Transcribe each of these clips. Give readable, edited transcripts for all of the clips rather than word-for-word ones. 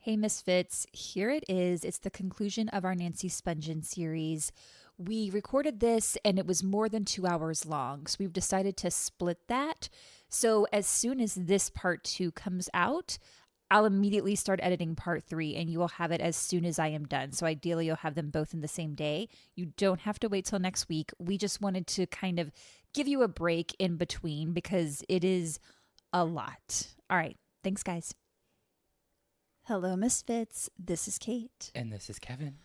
Hey Misfits, here it is. It's the conclusion of our Nancy Spungen series. We recorded this and it was more than 2 hours long, so we've decided to split that. So as soon as this part 2 comes out, I'll immediately start editing part 3 and you will have it as soon as I am done. So ideally you'll have them both in the same day. You don't have to wait till next week. We just wanted to kind of give you a break in between because it is a lot. All right. Thanks, guys. Hello, Misfits. This is Kate. And this is Kevin.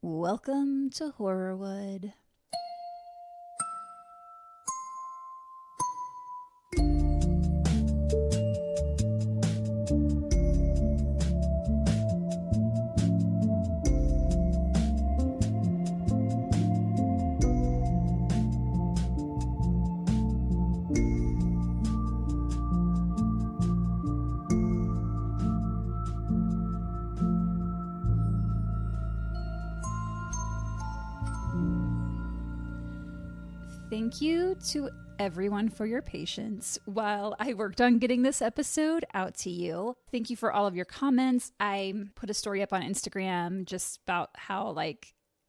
Welcome to Horrorwood. Thank you to everyone for your patience while I worked on getting this episode out to you. Thank you for all of your comments. I put a story up on Instagram just about how,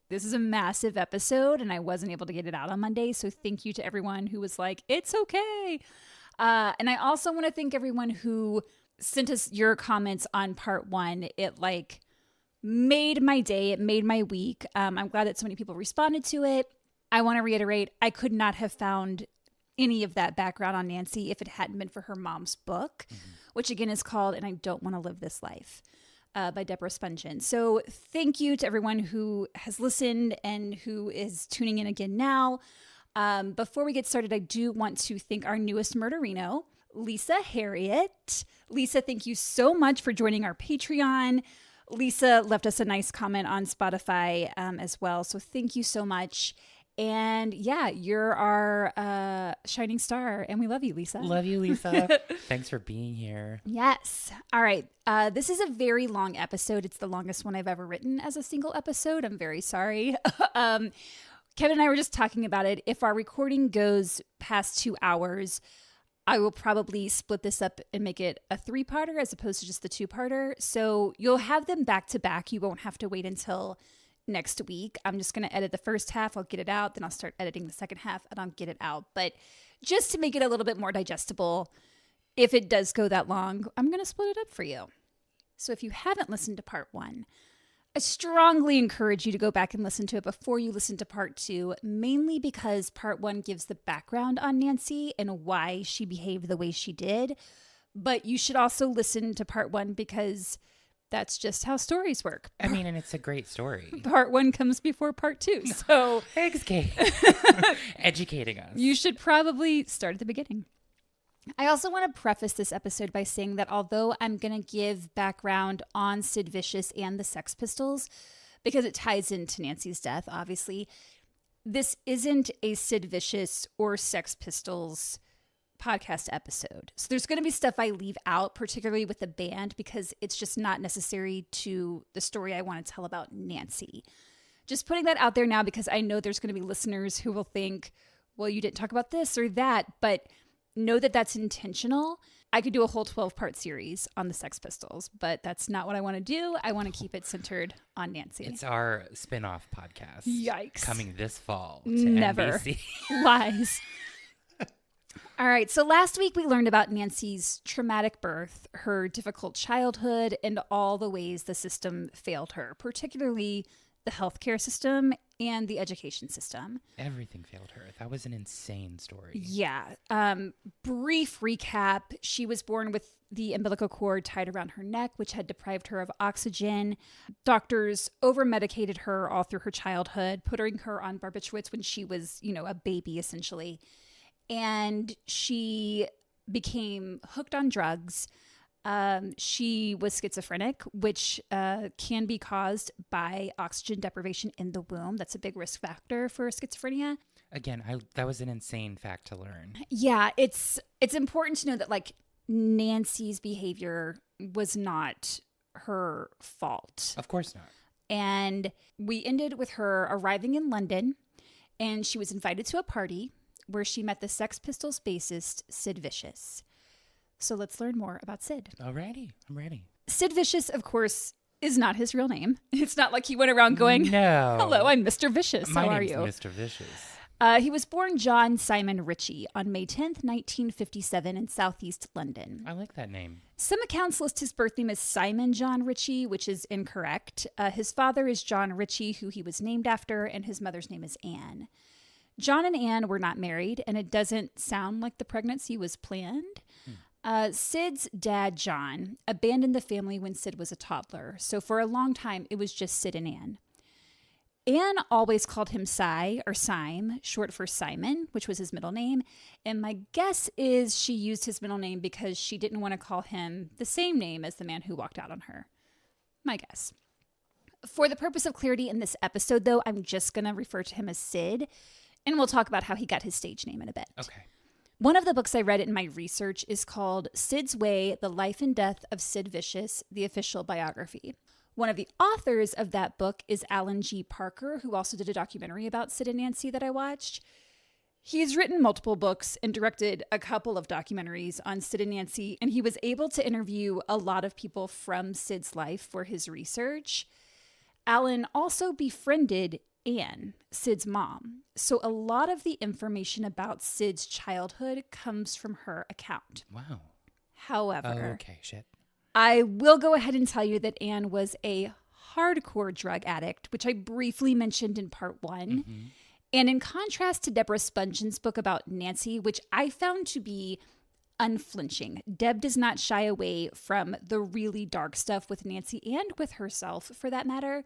this is a massive episode and I wasn't able to get it out on Monday. So thank you to everyone who was like, it's okay. And I also want to thank everyone who sent us your comments on part 1. It made my day. It made my week. I'm glad that so many people responded to it. I want to reiterate, I could not have found any of that background on Nancy if it hadn't been for her mom's book, which again is called And I Don't Want to Live This Life by Deborah Spungen. So thank you to everyone who has listened and who is tuning in again now. Before we get started, I do want to thank our newest murderino, Lisa Harriet. Lisa, thank you so much for joining our Patreon. Lisa left us a nice comment on Spotify as well. So thank you so much. And yeah, you're our shining star and we love you, Lisa. Love you, Lisa. Thanks for being here. Yes. All right. This is a very long episode. It's the longest one I've ever written as a single episode. I'm very sorry. Kevin and I were just talking about it. If our recording goes past 2 hours, I will probably split this up and make it a 3-parter as opposed to just the 2-parter. So you'll have them back to back. You won't have to wait until next week. I'm just going to edit the first half. I'll get it out. Then I'll start editing the second half and I'll get it out. But just to make it a little bit more digestible, if it does go that long, I'm going to split it up for you. So if you haven't listened to part 1, I strongly encourage you to go back and listen to it before you listen to part 2, mainly because part 1 gives the background on Nancy and why she behaved the way she did. But you should also listen to part 1 because that's just how stories work. I mean, and it's a great story. Part 1 comes before part 2. So thanks, Kate. Educating us. You should probably start at the beginning. I also want to preface this episode by saying that although I'm going to give background on Sid Vicious and the Sex Pistols, because it ties into Nancy's death, obviously, this isn't a Sid Vicious or Sex Pistols podcast episode. So there's going to be stuff I leave out, particularly with the band, because it's just not necessary to the story I want to tell about Nancy. Just putting that out there now because I know there's going to be listeners who will think, well, you didn't talk about this or that, but know that that's intentional. I could do a whole 12-part series on the Sex Pistols, but that's not what I want to do. I want to keep it centered on Nancy. It's our spin-off podcast. Yikes. Coming this fall to Never. NBC. Lies. All right, so last week we learned about Nancy's traumatic birth, her difficult childhood, and all the ways the system failed her, particularly the healthcare system and the education system. Everything failed her. That was an insane story. Yeah. Brief recap. She was born with the umbilical cord tied around her neck, which had deprived her of oxygen. Doctors over-medicated her all through her childhood, putting her on barbiturates when she was, a baby, essentially. And she became hooked on drugs. She was schizophrenic, which can be caused by oxygen deprivation in the womb. That's a big risk factor for schizophrenia. Again, that was an insane fact to learn. Yeah, it's important to know that Nancy's behavior was not her fault. Of course not. And we ended with her arriving in London, and she was invited to a party where she met the Sex Pistols bassist, Sid Vicious. So let's learn more about Sid. Alrighty, I'm ready. Sid Vicious, of course, is not his real name. It's not like he went around going, No. hello, I'm Mr. Vicious. My How are name's you? Mr. Vicious. He was born John Simon Ritchie on May 10th, 1957 in southeast London. I like that name. Some accounts list his birth name as Simon John Ritchie, which is incorrect. His father is John Ritchie, who he was named after, and his mother's name is Anne. John and Anne were not married, and it doesn't sound like the pregnancy was planned. Sid's dad, John, abandoned the family when Sid was a toddler, so for a long time, it was just Sid and Anne. Anne always called him Cy, or Sime, short for Simon, which was his middle name. And my guess is she used his middle name because she didn't want to call him the same name as the man who walked out on her. My guess. For the purpose of clarity in this episode, though, I'm just going to refer to him as Sid, and we'll talk about how he got his stage name in a bit. Okay. One of the books I read in my research is called Sid's Way, The Life and Death of Sid Vicious, the official biography. One of the authors of that book is Alan G. Parker, who also did a documentary about Sid and Nancy that I watched. He's written multiple books and directed a couple of documentaries on Sid and Nancy, and he was able to interview a lot of people from Sid's life for his research. Alan also befriended Anne, Sid's mom, so a lot of the information about Sid's childhood comes from her account. Wow. However, Okay, shit. I will go ahead and tell you that Anne was a hardcore drug addict, which I briefly mentioned in part 1. Mm-hmm. And in contrast to Deborah Spungen's book about Nancy, which I found to be unflinching, Deb does not shy away from the really dark stuff with Nancy and with herself, for that matter.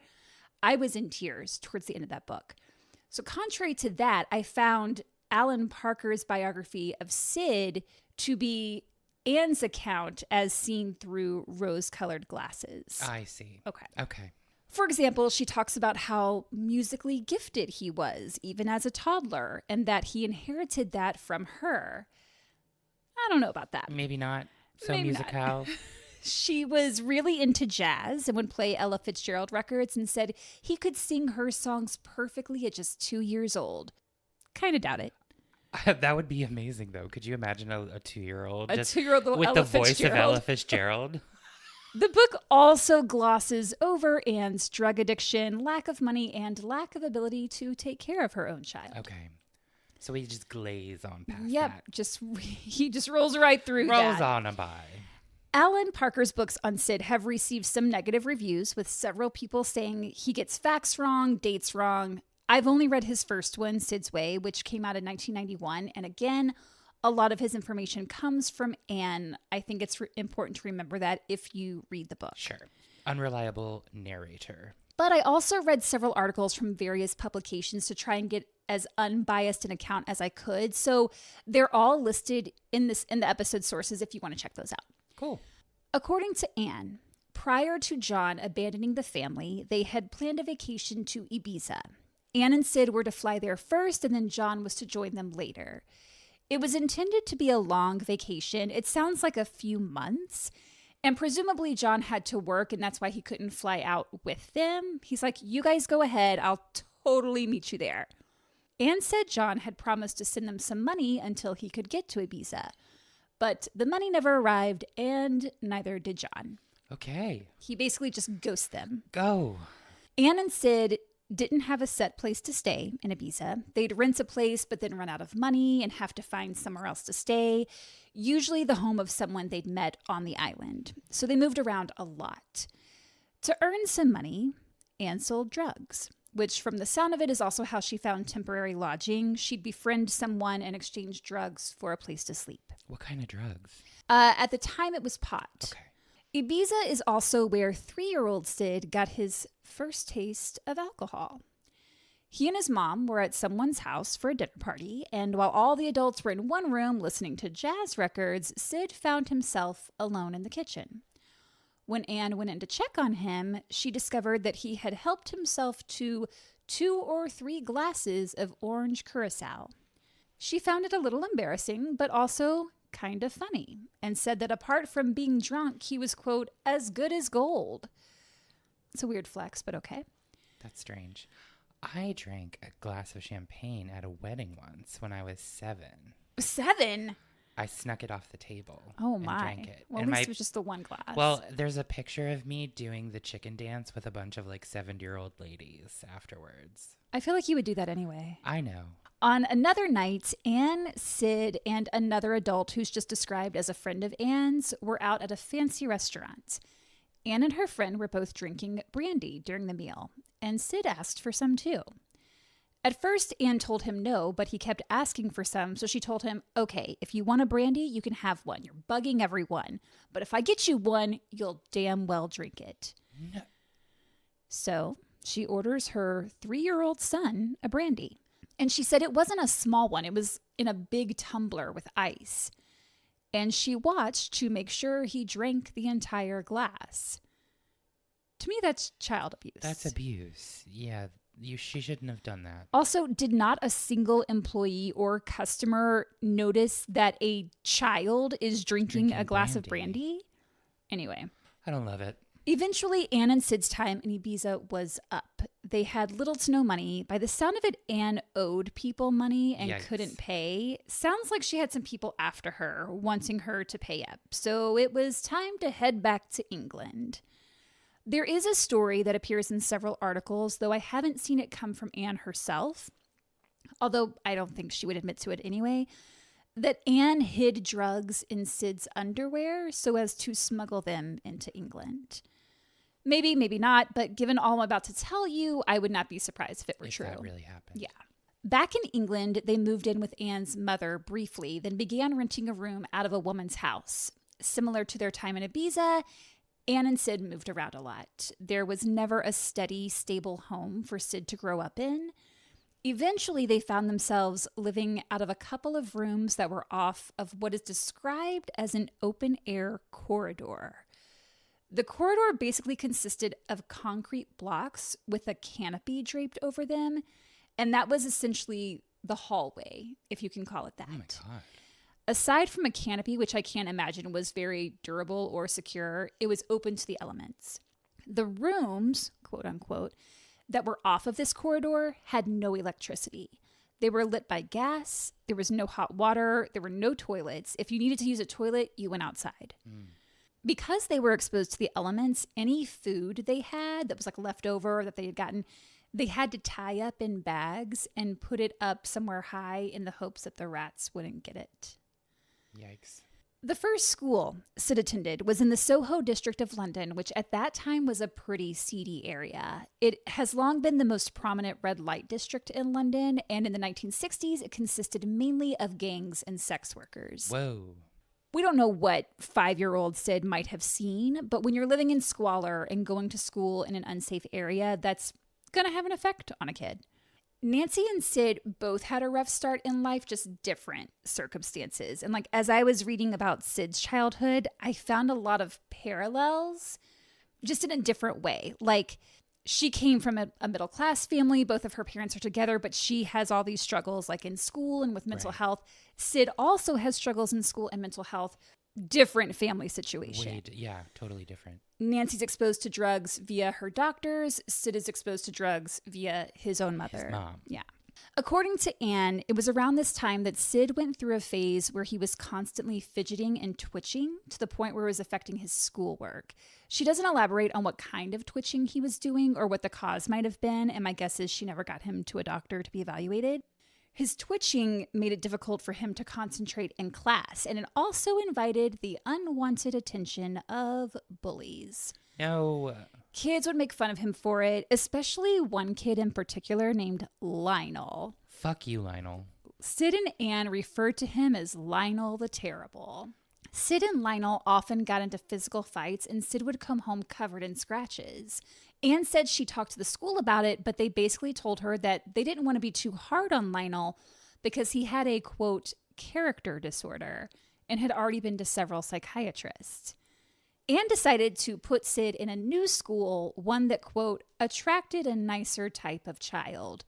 I was in tears towards the end of that book. So contrary to that, I found Alan Parker's biography of Sid to be Anne's account as seen through rose-colored glasses. I see. Okay. For example, she talks about how musically gifted he was, even as a toddler, and that he inherited that from her. I don't know about that. Maybe not. So Maybe musical. not. She was really into jazz and would play Ella Fitzgerald records and said he could sing her songs perfectly at just 2 years old. Kind of doubt it. That would be amazing, though. Could you imagine a 2-year-old A 2-year-old with Ella the voice Fitzgerald. of Ella Fitzgerald? The book also glosses over Anne's drug addiction, lack of money, and lack of ability to take care of her own child. Okay. So we just glaze on past Yep, that. he just rolls right through Rolls that. on by. Alan Parker's books on Sid have received some negative reviews, with several people saying he gets facts wrong, dates wrong. I've only read his first one, Sid's Way, which came out in 1991. And again, a lot of his information comes from Anne. I think it's important to remember that if you read the book. Sure. Unreliable narrator. But I also read several articles from various publications to try and get as unbiased an account as I could. So they're all listed in the episode sources if you want to check those out. Cool. According to Anne, prior to John abandoning the family, they had planned a vacation to Ibiza. Anne and Sid were to fly there first, and then John was to join them later. It was intended to be a long vacation. It sounds like a few months. And presumably John had to work, and that's why he couldn't fly out with them. He's like, you guys go ahead. I'll totally meet you there. Anne said John had promised to send them some money until he could get to Ibiza. But the money never arrived, and neither did John. Okay. He basically just ghosts them. Go. Anne and Sid didn't have a set place to stay in Ibiza. They'd rent a place, but then run out of money and have to find somewhere else to stay, usually the home of someone they'd met on the island. So they moved around a lot. To earn some money, Anne sold drugs, which from the sound of it is also how she found temporary lodging. She'd befriend someone and exchange drugs for a place to sleep. What kind of drugs? At the time, it was pot. Okay. Ibiza is also where 3-year-old Sid got his first taste of alcohol. He and his mom were at someone's house for a dinner party, and while all the adults were in one room listening to jazz records, Sid found himself alone in the kitchen. When Anne went in to check on him, she discovered that he had helped himself to 2 or 3 glasses of orange curacao. She found it a little embarrassing, but also kind of funny, and said that apart from being drunk, he was, quote, as good as gold. It's a weird flex, but okay. That's strange. I drank a glass of champagne at a wedding once when I was 7. 7? I snuck it off the table. Oh and my. drank it. Well, and at least it was just the one glass. Well, there's a picture of me doing the chicken dance with a bunch of like 70-year-old ladies afterwards. I feel like you would do that anyway. I know. On another night, Anne, Sid, and another adult who's just described as a friend of Anne's were out at a fancy restaurant. Anne and her friend were both drinking brandy during the meal, and Sid asked for some too. At first, Anne told him no, but he kept asking for some, so she told him, okay, if you want a brandy, you can have one. You're bugging everyone. But if I get you one, you'll damn well drink it. No. So she orders her 3-year-old son a brandy. And she said it wasn't a small one. It was in a big tumbler with ice. And she watched to make sure he drank the entire glass. To me, that's child abuse. That's abuse. Yeah, she shouldn't have done that. Also, did not a single employee or customer notice that a child is drinking a glass of brandy? Anyway. I don't love it. Eventually, Anne and Sid's time in Ibiza was up. They had little to no money. By the sound of it, Anne owed people money and couldn't pay. Sounds like she had some people after her, wanting her to pay up. So it was time to head back to England. There is a story that appears in several articles, though I haven't seen it come from Anne herself, although I don't think she would admit to it anyway, that Anne hid drugs in Sid's underwear so as to smuggle them into England. Maybe, maybe not, but given all I'm about to tell you, I would not be surprised if it were true. That really happened. Yeah. Back in England, they moved in with Anne's mother briefly, then began renting a room out of a woman's house. Similar to their time in Ibiza, Anne and Sid moved around a lot. There was never a steady, stable home for Sid to grow up in. Eventually, they found themselves living out of a couple of rooms that were off of what is described as an open-air corridor. The corridor basically consisted of concrete blocks with a canopy draped over them, and that was essentially the hallway, if you can call it that. Oh my God. Aside from a canopy, which I can't imagine was very durable or secure, it was open to the elements. The rooms, quote unquote, that were off of this corridor had no electricity. They were lit by gas. There was no hot water. There were no toilets. If you needed to use a toilet, you went outside. Because they were exposed to the elements, any food they had that was like leftover that they had gotten, they had to tie up in bags and put it up somewhere high in the hopes that the rats wouldn't get it. Yikes. The first school Sid attended was in the Soho district of London, which at that time was a pretty seedy area. It has long been the most prominent red light district in London, and in the 1960s, it consisted mainly of gangs and sex workers. Whoa. We don't know what 5-year-old Sid might have seen, but when you're living in squalor and going to school in an unsafe area, that's going to have an effect on a kid. Nancy and Sid both had a rough start in life, just different circumstances. And as I was reading about Sid's childhood, I found a lot of parallels, just in a different way. She came from a middle-class family. Both of her parents are together, but she has all these struggles in school and with mental health. Sid also has struggles in school and mental health. Different family situation. Yeah, totally different. Nancy's exposed to drugs via her doctors. Sid is exposed to drugs via his own mother. His mom. Yeah. According to Anne, it was around this time that Sid went through a phase where he was constantly fidgeting and twitching to the point where it was affecting his schoolwork. She doesn't elaborate on what kind of twitching he was doing or what the cause might have been, and my guess is she never got him to a doctor to be evaluated. His twitching made it difficult for him to concentrate in class, and it also invited the unwanted attention of bullies. No. Kids would make fun of him for it, especially one kid in particular named Lionel. Fuck you, Lionel. Sid and Anne referred to him as Lionel the Terrible. Sid and Lionel often got into physical fights, and Sid would come home covered in scratches. Anne said she talked to the school about it, but they basically told her that they didn't want to be too hard on Lionel because he had a, quote, character disorder and had already been to several psychiatrists. Anne decided to put Sid in a new school, one that, quote, attracted a nicer type of child.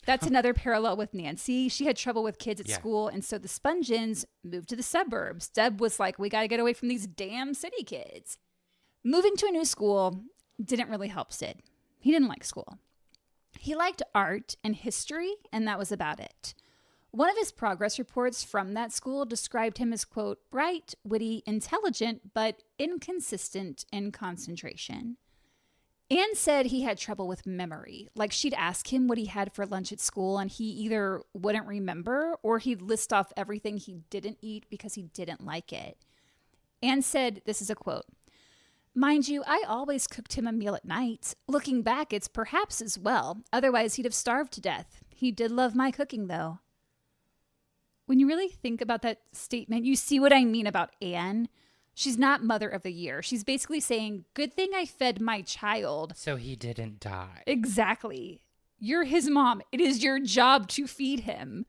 That's another parallel with Nancy. She had trouble with kids at school, and so the Spungens moved to the suburbs. Deb was like, we got to get away from these damn city kids. Moving to a new school didn't really help Sid. He didn't like school. He liked art and history, and that was about it. One of his progress reports from that school described him as, quote, bright, witty, intelligent, but inconsistent in concentration. Anne said he had trouble with memory. Like, she'd ask him what he had for lunch at school, and he either wouldn't remember or he'd list off everything he didn't eat because he didn't like it. Anne said, this is a quote, mind you, I always cooked him a meal at night. Looking back, it's perhaps as well. Otherwise, he'd have starved to death. He did love my cooking, though. When you really think about that statement, you see what I mean about Anne. She's not Mother of the Year. She's basically saying, good thing I fed my child. So he didn't die. Exactly. You're his mom. It is your job to feed him.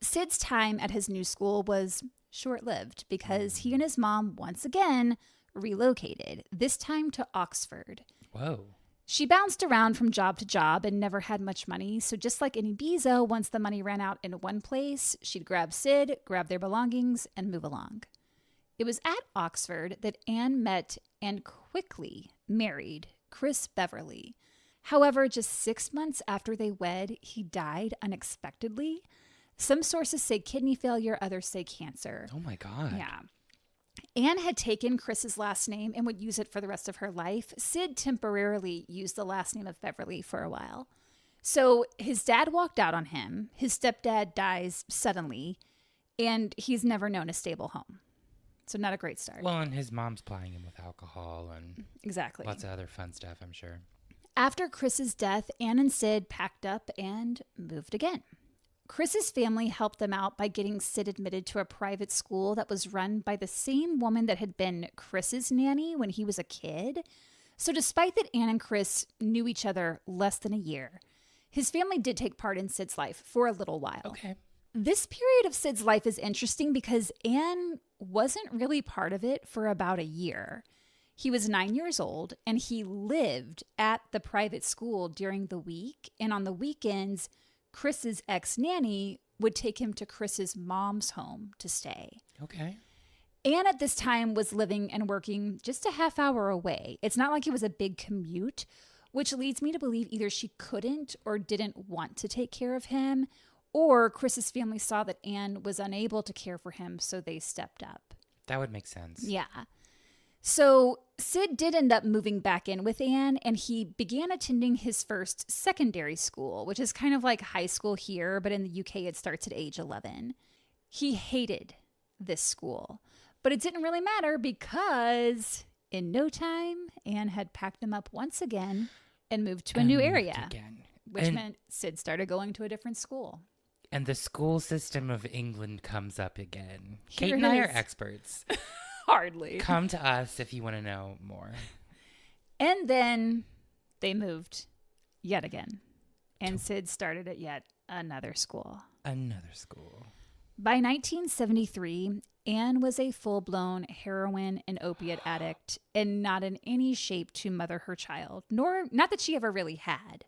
Sid's time at his new school was short-lived because he and his mom once again relocated, this time to Oxford. Whoa. She bounced around from job to job and never had much money, so just like in Ibiza, once the money ran out in one place, she'd grab Sid, grab their belongings, and move along. It was at Oxford that Anne met and quickly married Chris Beverly. However, just 6 months after they wed, he died unexpectedly. Some sources say kidney failure, others say cancer. Oh my God. Yeah. Anne had taken Chris's last name and would use it for the rest of her life. Sid temporarily used the last name of Beverly for a while. So his dad walked out on him. His stepdad dies suddenly, and he's never known a stable home. So not a great start. Well, and his mom's plying him with alcohol and exactly lots of other fun stuff, I'm sure. After Chris's death, Anne and Sid packed up and moved again. Chris's family helped them out by getting Sid admitted to a private school that was run by the same woman that had been Chris's nanny when he was a kid. So despite that Anne and Chris knew each other less than a year, his family did take part in Sid's life for a little while. Okay. This period of Sid's life is interesting because Anne wasn't really part of it for about a year. He was 9 years old and he lived at the private school during the week, and on the weekends, Chris's ex-nanny would take him to Chris's mom's home to stay. Okay. Anne at this time was living and working just a half hour away. It's not like it was a big commute, which leads me to believe either she couldn't or didn't want to take care of him, or Chris's family saw that Anne was unable to care for him, so they stepped up. That would make sense. Yeah. So Sid did end up moving back in with Anne, and he began attending his first secondary school, which is kind of like high school here, but in the UK it starts at age 11. He hated this school, but it didn't really matter because in no time, Anne had packed him up once again and moved to a new area, which meant Sid started going to a different school. And the school system of England comes up again. Here Kate and I it are is. experts. Hardly. Come to us if you want to know more. And then they moved yet again. And Sid started at yet another school. Another school. By 1973, Anne was a full-blown heroin and opiate addict and not in any shape to mother her child, not that she ever really had.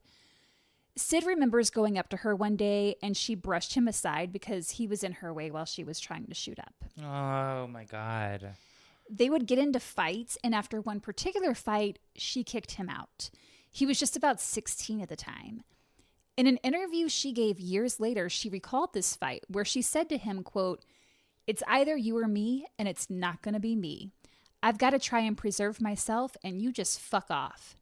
Sid remembers going up to her one day and she brushed him aside because he was in her way while she was trying to shoot up. Oh my God. They would get into fights, and after one particular fight, she kicked him out. He was just about 16 at the time. In an interview she gave years later, she recalled this fight where she said to him, quote, "It's either you or me, and it's not going to be me. I've got to try and preserve myself, and you just fuck off."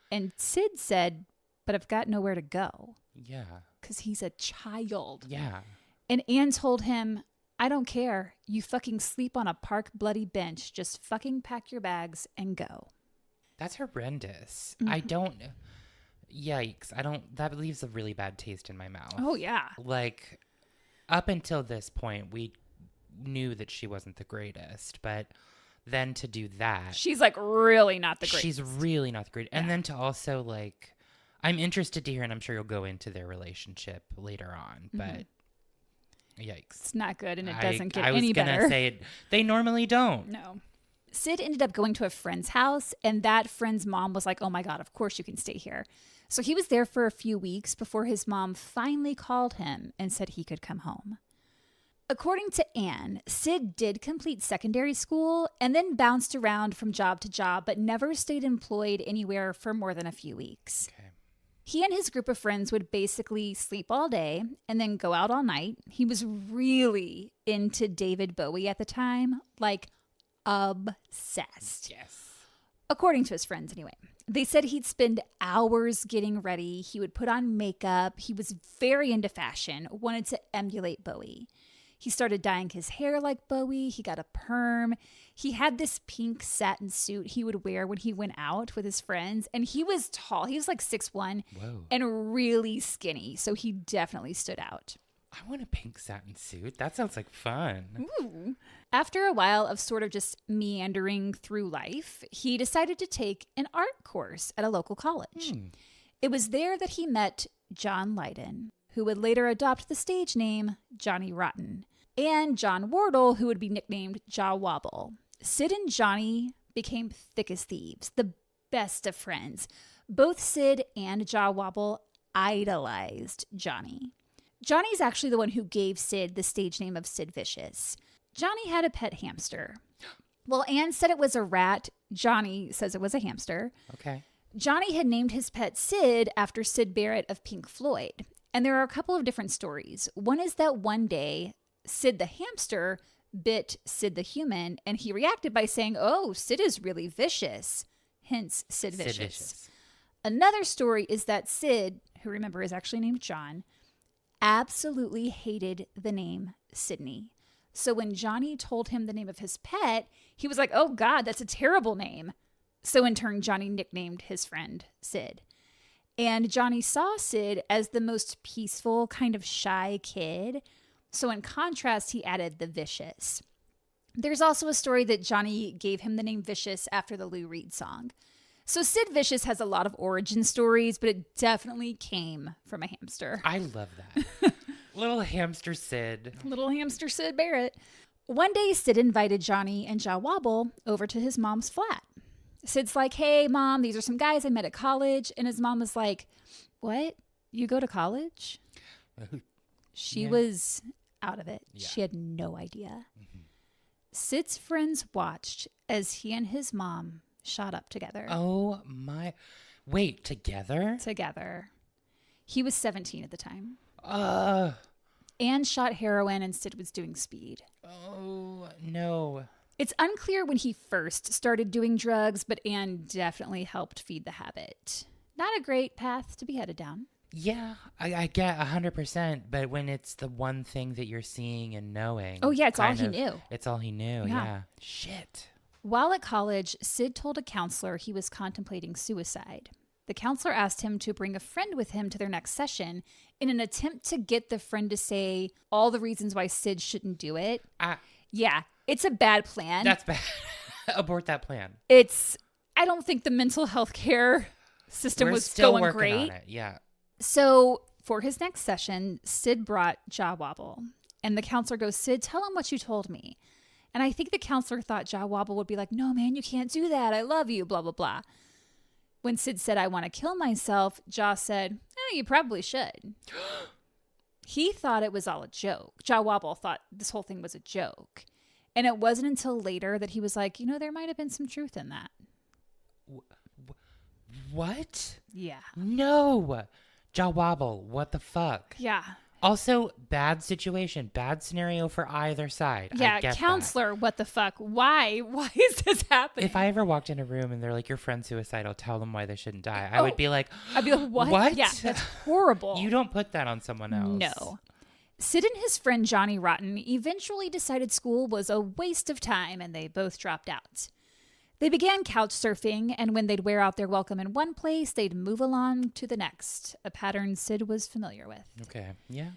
And Sid said, "But I've got nowhere to go." Yeah. Because he's a child. Yeah. And Anne told him, "I don't care. You fucking sleep on a park bloody bench. Just fucking pack your bags and go." That's horrendous. Mm-hmm. I don't... Yikes. That leaves a really bad taste in my mouth. Oh, yeah. Like, up until this point, we knew that she wasn't the greatest, but then to do that... She's like really not the greatest. She's really not the greatest. Yeah. And then to also like... I'm interested to hear, and I'm sure you'll go into their relationship later on, but... Yikes. It's not good, and it doesn't get I was any gonna better. say it. They normally don't. No. Sid ended up going to a friend's house, and that friend's mom was like, "Oh my God, of course you can stay here." So he was there for a few weeks before his mom finally called him and said he could come home. According to Anne, Sid did complete secondary school and then bounced around from job to job, but never stayed employed anywhere for more than a few weeks. Okay. He and his group of friends would basically sleep all day and then go out all night. He was really into David Bowie at the time, like obsessed. Yes. According to his friends, anyway. They said he'd spend hours getting ready. He would put on makeup. He was very into fashion, wanted to emulate Bowie. He started dyeing his hair like Bowie. He got a perm. He had this pink satin suit he would wear when he went out with his friends. And he was tall. He was like 6'1" and really skinny. So he definitely stood out. I want a pink satin suit. That sounds like fun. Ooh. After a while of sort of just meandering through life, he decided to take an art course at a local college. It was there that he met John Lydon, who would later adopt the stage name Johnny Rotten, and John Wardle, who would be nicknamed Jah Wobble. Sid and Johnny became thick as thieves, the best of friends. Both Sid and Jah Wobble idolized Johnny. Johnny's actually the one who gave Sid the stage name of Sid Vicious. Johnny had a pet hamster. Well, Anne said it was a rat. Johnny says it was a hamster. Okay. Johnny had named his pet Sid after Syd Barrett of Pink Floyd. And there are a couple of different stories. One is that one day, Sid the hamster bit Sid the human, and he reacted by saying, "Oh, Sid is really vicious." Hence, Sid Vicious. Another story is that Sid, who remember is actually named John, absolutely hated the name Sydney. So when Johnny told him the name of his pet, he was like, "Oh God, that's a terrible name." So in turn, Johnny nicknamed his friend Sid. And Johnny saw Sid as the most peaceful, kind of shy kid. So in contrast, he added the vicious. There's also a story that Johnny gave him the name Vicious after the Lou Reed song. So Sid Vicious has a lot of origin stories, but it definitely came from a hamster. I love that. Little hamster Sid. Little hamster Syd Barrett. One day, Sid invited Johnny and Jah Wobble over to his mom's flat. Sid's like, "Hey, Mom, these are some guys I met at college." And his mom was like, "What? You go to college?" She was out of it. Yeah. She had no idea. Mm-hmm. Sid's friends watched as he and his mom shot up together. Oh, my. Wait, together? Together. He was 17 at the time. Anne shot heroin and Sid was doing speed. Oh, no. It's unclear when he first started doing drugs, but Anne definitely helped feed the habit. Not a great path to be headed down. Yeah, I get 100%, but when it's the one thing that you're seeing and knowing. Oh, yeah, it's all he knew. It's all he knew, yeah. Shit. While at college, Sid told a counselor he was contemplating suicide. The counselor asked him to bring a friend with him to their next session in an attempt to get the friend to say all the reasons why Sid shouldn't do it. Yeah, it's a bad plan. That's bad. Abort that plan. I don't think the mental health care system was going great. On it. Yeah. So for his next session, Sid brought Jah Wobble. And the counselor goes, "Sid, tell him what you told me." And I think the counselor thought Jah Wobble would be like, "No, man, you can't do that. I love you, blah, blah, blah." When Sid said, "I want to kill myself," Jah said, "You probably should." He thought it was all a joke. Jah Wobble thought this whole thing was a joke. And it wasn't until later that he was like, there might have been some truth in that. What? Yeah. No. Jah Wobble, what the fuck? Yeah. Also, bad situation, bad scenario for either side. Yeah, counselor, what the fuck? Why? Why is this happening? If I ever walked in a room and they're like, "Your friend's suicidal, tell them why they shouldn't die," I would be like, what? What? Yeah, that's horrible. You don't put that on someone else. No. Sid and his friend Johnny Rotten eventually decided school was a waste of time and they both dropped out. They began couch surfing, and when they'd wear out their welcome in one place, they'd move along to the next, a pattern Sid was familiar with. Okay, yeah.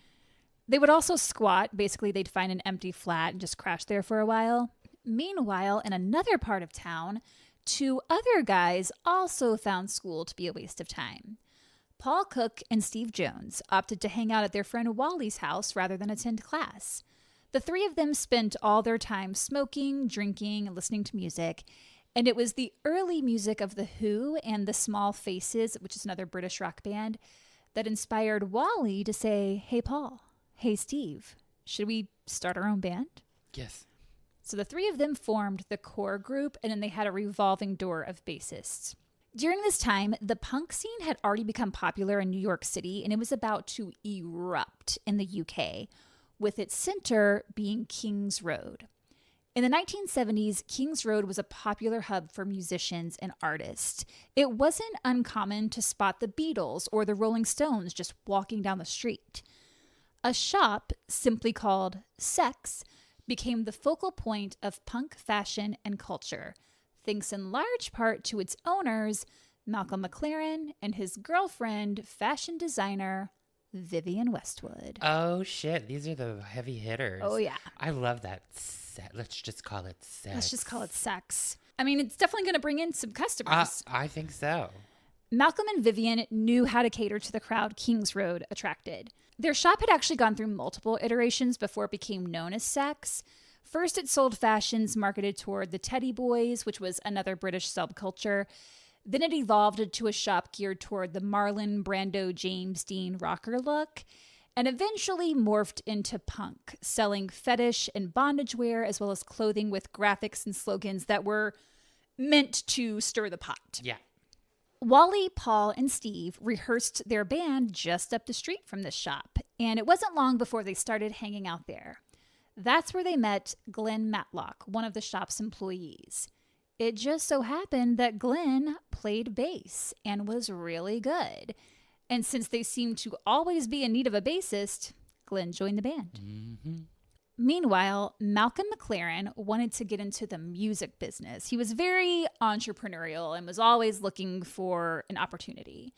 They would also squat. Basically, they'd find an empty flat and just crash there for a while. Meanwhile, in another part of town, two other guys also found school to be a waste of time. Paul Cook and Steve Jones opted to hang out at their friend Wally's house rather than attend class. The three of them spent all their time smoking, drinking, and listening to music. And it was the early music of The Who and The Small Faces, which is another British rock band, that inspired Wally to say, "Hey, Paul. Hey, Steve. Should we start our own band?" Yes. So the three of them formed the core group, and then they had a revolving door of bassists. During this time, the punk scene had already become popular in New York City, and it was about to erupt in the UK, with its center being King's Road. In the 1970s, King's Road was a popular hub for musicians and artists. It wasn't uncommon to spot the Beatles or the Rolling Stones just walking down the street. A shop, simply called Sex, became the focal point of punk fashion and culture, thanks in large part to its owners, Malcolm McLaren, and his girlfriend, fashion designer Vivienne Westwood. Oh, shit. These are the heavy hitters. Oh, yeah. I love that. Let's just call it sex. Let's just call it sex. I mean, it's definitely going to bring in some customers. I think so. Malcolm and Vivienne knew how to cater to the crowd King's Road attracted. Their shop had actually gone through multiple iterations before it became known as Sex. First, it sold fashions marketed toward the Teddy Boys, which was another British subculture. Then it evolved into a shop geared toward the Marlon Brando James Dean rocker look, and eventually morphed into punk, selling fetish and bondage wear, as well as clothing with graphics and slogans that were meant to stir the pot. Yeah. Wally, Paul, and Steve rehearsed their band just up the street from this shop, and it wasn't long before they started hanging out there. That's where they met Glenn Matlock, one of the shop's employees. It just so happened that Glenn played bass and was really good. And since they seemed to always be in need of a bassist, Glenn joined the band. Mm-hmm. Meanwhile, Malcolm McLaren wanted to get into the music business. He was very entrepreneurial and was always looking for an opportunity.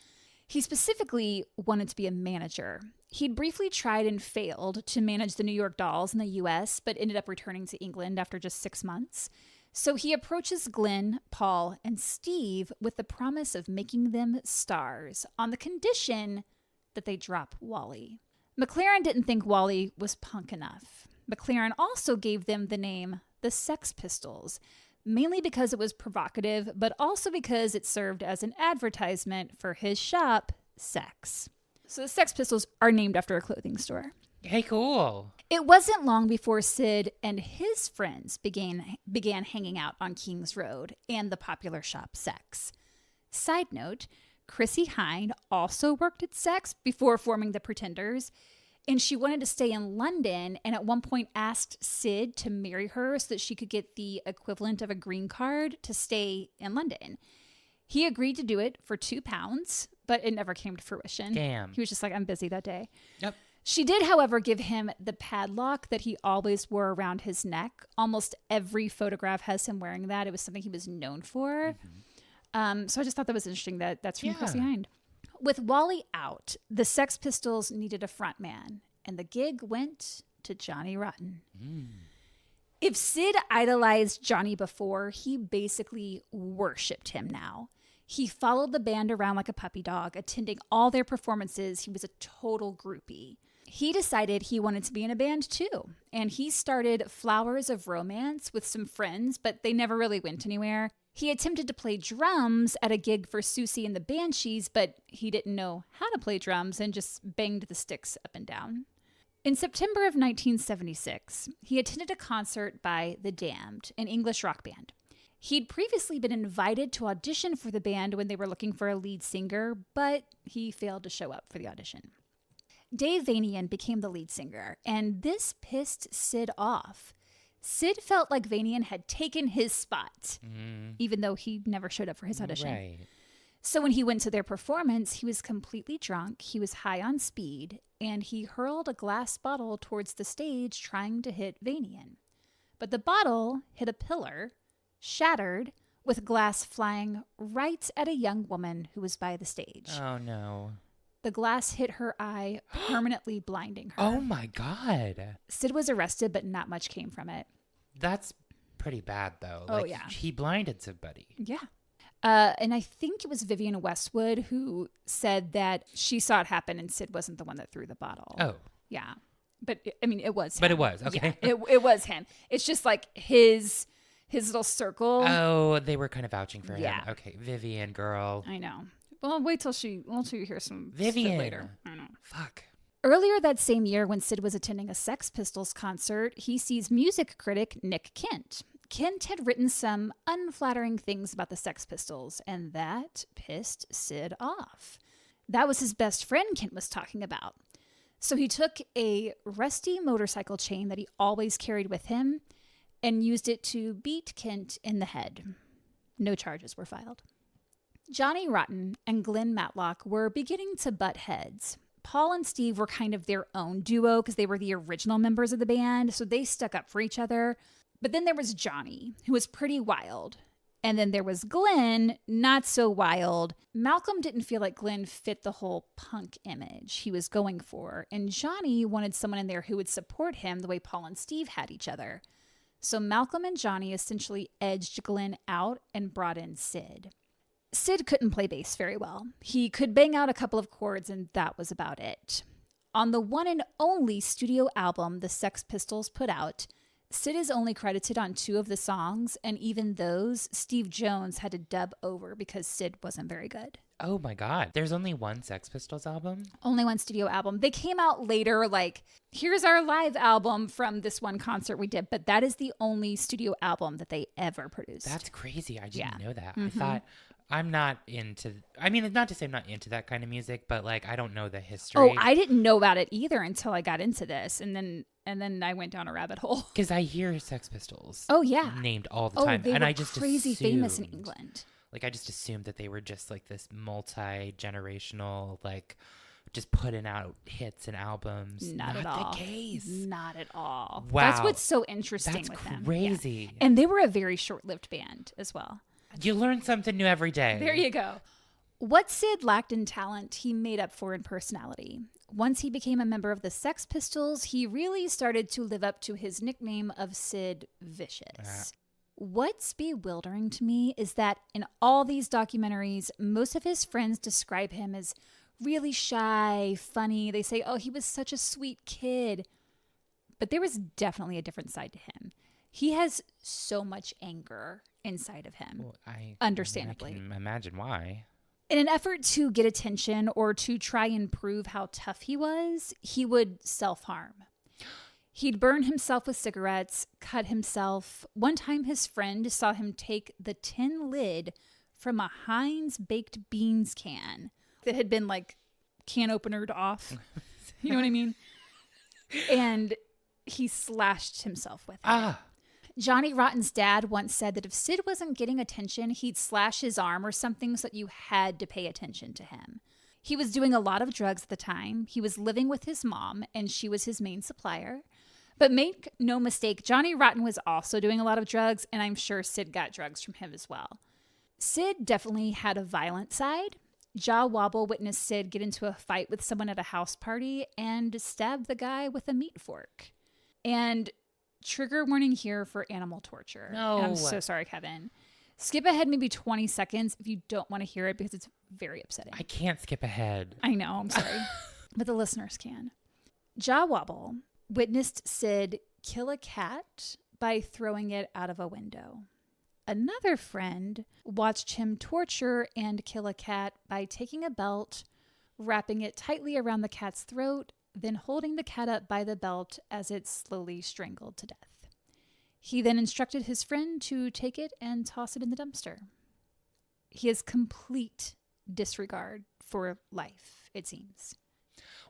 He specifically wanted to be a manager. He'd briefly tried and failed to manage the New York Dolls in the US, but ended up returning to England after just 6 months. So he approaches Glenn, Paul, and Steve with the promise of making them stars on the condition that they drop Wally. McLaren didn't think Wally was punk enough. McLaren also gave them the name the Sex Pistols, mainly because it was provocative, but also because it served as an advertisement for his shop, Sex. So the Sex Pistols are named after a clothing store. Hey, cool. It wasn't long before Sid and his friends began hanging out on King's Road and the popular shop Sex. Side note, Chrissie Hynde also worked at Sex before forming the Pretenders, and she wanted to stay in London and at one point asked Sid to marry her so that she could get the equivalent of a green card to stay in London. He agreed to do it for £2, but it never came to fruition. Damn. He was just like, I'm busy that day. Yep. She did, however, give him the padlock that he always wore around his neck. Almost every photograph has him wearing that. It was something he was known for. Mm-hmm. So I just thought that was interesting that that's from Chrissie Hynde. With Wally out, the Sex Pistols needed a front man, and the gig went to Johnny Rotten. Mm. If Sid idolized Johnny before, he basically worshipped him now. He followed the band around like a puppy dog, attending all their performances. He was a total groupie. He decided he wanted to be in a band too, and he started Flowers of Romance with some friends, but they never really went anywhere. He attempted to play drums at a gig for Susie and the Banshees, but he didn't know how to play drums and just banged the sticks up and down. In September of 1976, he attended a concert by The Damned, an English rock band. He'd previously been invited to audition for the band when they were looking for a lead singer, but he failed to show up for the audition. Dave Vanian became the lead singer, and this pissed Sid off. Sid felt like Vanian had taken his spot, even though he never showed up for his audition. Right. So when he went to their performance, he was completely drunk, he was high on speed, and he hurled a glass bottle towards the stage trying to hit Vanian. But the bottle hit a pillar, shattered, with glass flying right at a young woman who was by the stage. Oh, no. The glass hit her eye, permanently blinding her. Oh, my God. Sid was arrested, but not much came from it. That's pretty bad, though. Oh, yeah. He blinded somebody. Yeah. And I think it was Vivienne Westwood who said that she saw it happen and Sid wasn't the one that threw the bottle. Oh. Yeah. But, I mean, it was him. But it was, okay. Yeah, it was him. It's just like his little circle. Oh, they were kind of vouching for Yeah. him. Okay, Vivienne, girl. I know. Well, wait till you hear some Vivienne. shit later. I know. Fuck. Earlier that same year, when Sid was attending a Sex Pistols concert, he sees music critic Nick Kent. Kent had written some unflattering things about the Sex Pistols, and that pissed Sid off. That was his best friend Kent was talking about. So he took a rusty motorcycle chain that he always carried with him and used it to beat Kent in the head. No charges were filed. Johnny Rotten and Glenn Matlock were beginning to butt heads. Paul and Steve were kind of their own duo because they were the original members of the band, so they stuck up for each other. But then there was Johnny, who was pretty wild. And then there was Glenn, not so wild. Malcolm didn't feel like Glenn fit the whole punk image he was going for. And Johnny wanted someone in there who would support him the way Paul and Steve had each other. So Malcolm and Johnny essentially edged Glenn out and brought in Sid. Sid couldn't play bass very well. He could bang out a couple of chords and that was about it. On the one and only studio album the Sex Pistols put out, Sid is only credited on 2 of the songs, and even those, Steve Jones had to dub over because Sid wasn't very good. Oh my God. There's only one Sex Pistols album? Only one studio album. They came out later, like, here's our live album from this one concert we did, but that is the only studio album that they ever produced. That's crazy. I didn't know that. I thought, I'm not into, I mean, not to say I'm not into that kind of music, but like, I don't know the history. Oh, I didn't know about it either until I got into this. And then I went down a rabbit hole. Because I hear Sex Pistols. Oh, yeah. Named all the time. They and were I just crazy assumed, famous in England. Like, I just assumed that they were just like this multi-generational, like, just putting out hits and albums. Not at all. The case. Not at all. Wow. That's what's so interesting with them. That's crazy. Yeah. And they were a very short-lived band as well. You learn something new every day. There you go. What Sid lacked in talent, he made up for in personality. Once he became a member of the Sex Pistols, he really started to live up to his nickname of Sid Vicious. What's bewildering to me is that in all these documentaries, most of his friends describe him as really shy, funny. They say, oh, he was such a sweet kid. But there was definitely a different side to him. He has so much anger inside of him, understandably. I can imagine why. In an effort to get attention or to try and prove how tough he was, he would self-harm. He'd burn himself with cigarettes, cut himself. One time his friend saw him take the tin lid from a Heinz baked beans can that had been like can openered off. You know what I mean? And he slashed himself with it. Johnny Rotten's dad once said that if Sid wasn't getting attention, he'd slash his arm or something so that you had to pay attention to him. He was doing a lot of drugs at the time. He was living with his mom, and she was his main supplier. But make no mistake, Johnny Rotten was also doing a lot of drugs, and I'm sure Sid got drugs from him as well. Sid definitely had a violent side. Jah Wobble witnessed Sid get into a fight with someone at a house party and stabbed the guy with a meat fork. And trigger warning here for animal torture. No. And I'm so sorry, Kevin. Skip ahead maybe 20 seconds if you don't want to hear it because it's very upsetting. I can't skip ahead. I know, I'm sorry. But the listeners can. Jah Wobble witnessed Sid kill a cat by throwing it out of a window. Another friend watched him torture and kill a cat by taking a belt, wrapping it tightly around the cat's throat, then holding the cat up by the belt as it slowly strangled to death. He then instructed his friend to take it and toss it in the dumpster. He has complete disregard for life, it seems.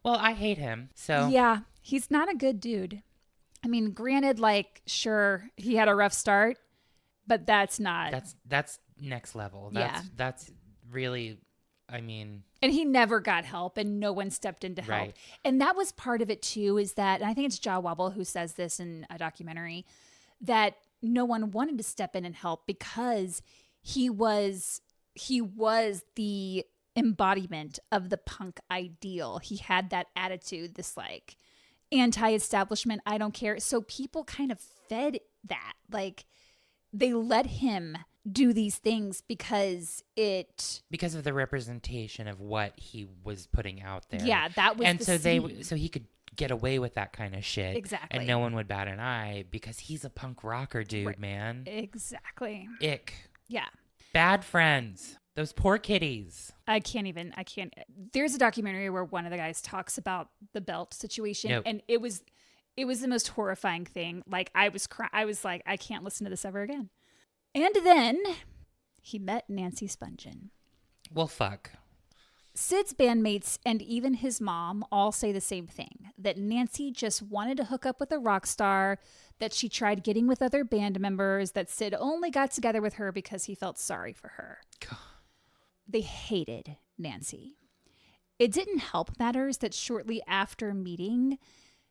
Well, I hate him, so... Yeah, he's not a good dude. I mean, granted, like, sure, he had a rough start, but that's not... That's next level. That's really... I mean... And he never got help and no one stepped in to help. Right. And that was part of it too, is that, and I think it's Jah Wobble who says this in a documentary, that no one wanted to step in and help because he was the embodiment of the punk ideal. He had that attitude, this like anti-establishment, I don't care. So people kind of fed that. Like they let him do these things because of the representation of what he was putting out there. Yeah, that was and the so scene. so he could get away with that kind of shit. Exactly. And no one would bat an eye because he's a punk rocker dude, Right. man. Exactly. Ick. Yeah. Bad friends. Those poor kitties. I can't. There's a documentary where one of the guys talks about the belt situation, Nope. and it was It was the most horrifying thing. Like, I was like, I can't listen to this ever again. And then he met Nancy Spungen. Well, fuck. Sid's bandmates and even his mom all say the same thing, that Nancy just wanted to hook up with a rock star, that she tried getting with other band members, that Sid only got together with her because he felt sorry for her. God. They hated Nancy. It didn't help matters that shortly after meeting,